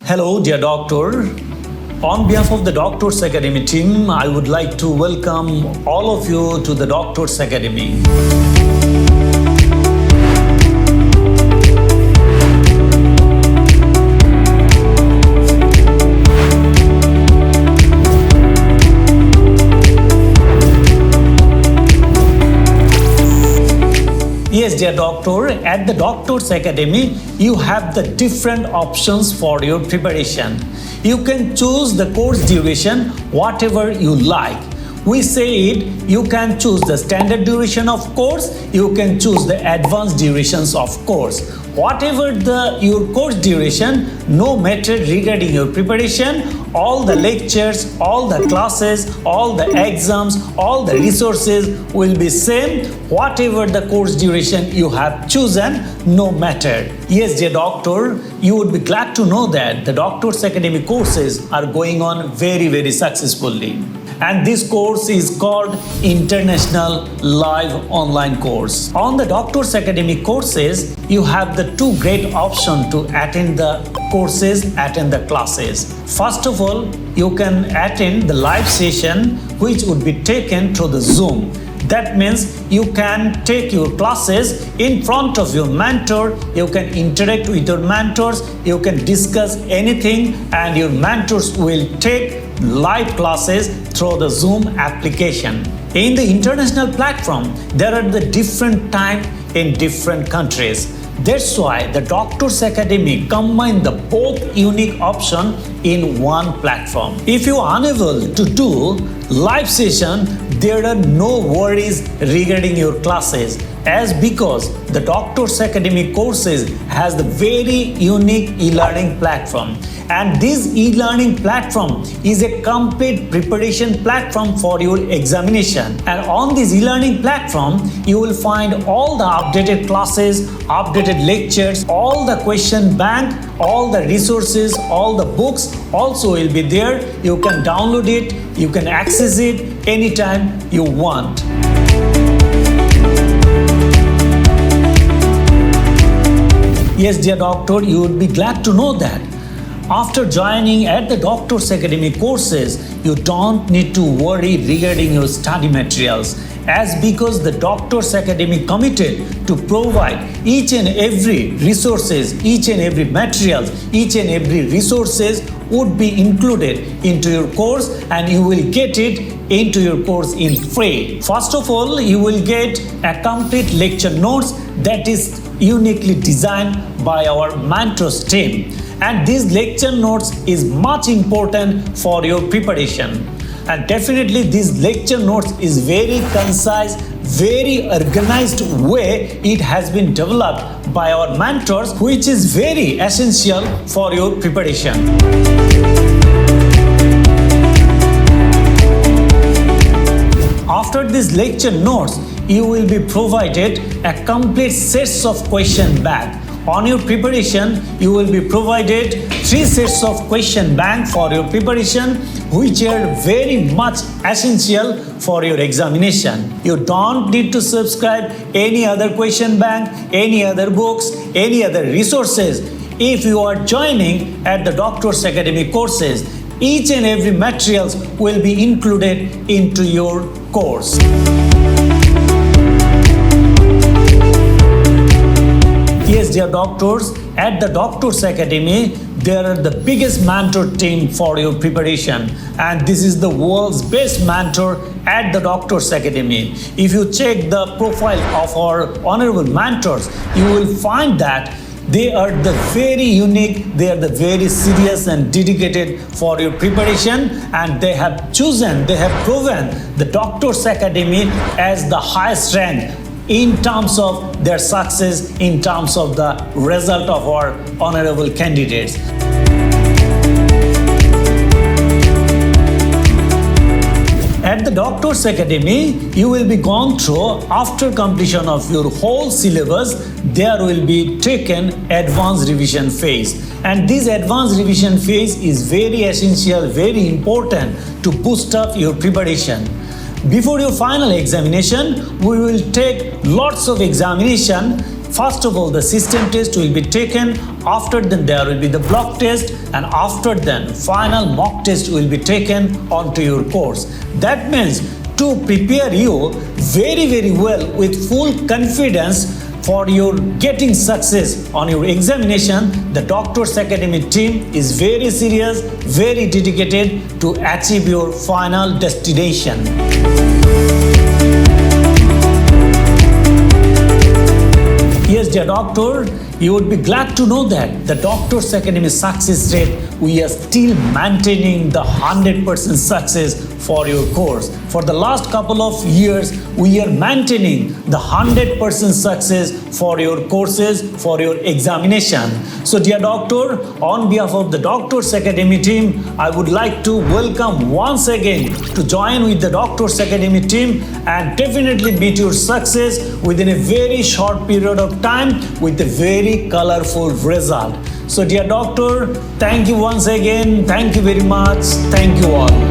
Hello, dear doctor. On behalf of the Doctors Academy team, I would like to welcome all of you to the Doctors Academy. Yes, dear doctor, at the Doctors Academy, you have the different options for your preparation. You can choose the course duration, whatever you like. We say it, you can choose the standard duration of course, you can choose the advanced durations of course. Whatever your course duration, no matter regarding your preparation, all the lectures, all the classes, all the exams, all the resources will be same, whatever the course duration you have chosen, no matter. Yes, dear doctor, you would be glad to know that the Doctors Academy courses are going on very successfully. And this course is called International Live Online Course. On the Doctors Academy courses, you have the two great options to attend the courses, attend the classes. First of all, you can attend the live session which would be taken through the Zoom. That means you can take your classes in front of your mentor, you can interact with your mentors, you can discuss anything and your mentors will take live classes through the Zoom application. In the international platform, there are the different time in different countries. That's why the Doctors Academy combine the both unique option in one platform. If you are unable to do live session, there are no worries regarding your classes, as because the Doctors Academy courses has the very unique e-learning platform. And this e-learning platform is a complete preparation platform for your examination. And on this e-learning platform, you will find all the updated classes, updated lectures, all the question bank, all the resources, all the books also will be there. You can download it, you can access it anytime you want. Yes, dear doctor, you would be glad to know that after joining at the Doctors Academy courses, you don't need to worry regarding your study materials, as because the Doctors Academy committed to provide each and every resources, each and every materials, each and every resources would be included into your course and you will get it into your course in free. First of all, you will get a complete lecture notes that is uniquely designed by our mentors team. And this lecture notes is much important for your preparation. And definitely this lecture notes is very concise, very organized way it has been developed by our mentors, which is very essential for your preparation. After this lecture notes, you will be provided a complete sets of question bank. On your preparation, you will be provided 3 sets of question bank for your preparation, which are very much essential for your examination. You don't need to subscribe any other question bank, any other books, any other resources. If you are joining at the Doctors Academy courses, each and every materials will be included into your course. Yes, dear doctors, at the Doctors Academy, there are the biggest mentor team for your preparation, and this is the world's best mentor at the Doctors Academy. If you check the profile of our honorable mentors, you will find that they are the very unique, they are the very serious and dedicated for your preparation, and they have proven the Doctors Academy as the highest rank in terms of their success, in terms of the result of our honorable candidates. At the Doctors Academy, you will be gone through, after completion of your whole syllabus, there will be taken advanced revision phase. And this advanced revision phase is very essential, very important to boost up your preparation. Before your final examination, we will take lots of examination First of all, the system test will be taken. After then, there will be the block test, and after then, final mock test will be taken onto your course. That means to prepare you very well with full confidence for your getting success on your examination, the Doctors Academy team is very serious, very dedicated to achieve your final destination. Yes, dear doctor, you would be glad to know that the Doctors Academy success rate, we are still maintaining the 100% success for your course. For the last couple of years, we are maintaining the 100% success for your courses, for your examination. So dear doctor, on behalf of the Doctors Academy team, I would like to welcome once again to join with the Doctors Academy team and definitely meet your success within a very short period of time with a very colorful result. So dear doctor, thank you once again. Thank you very much. Thank you all.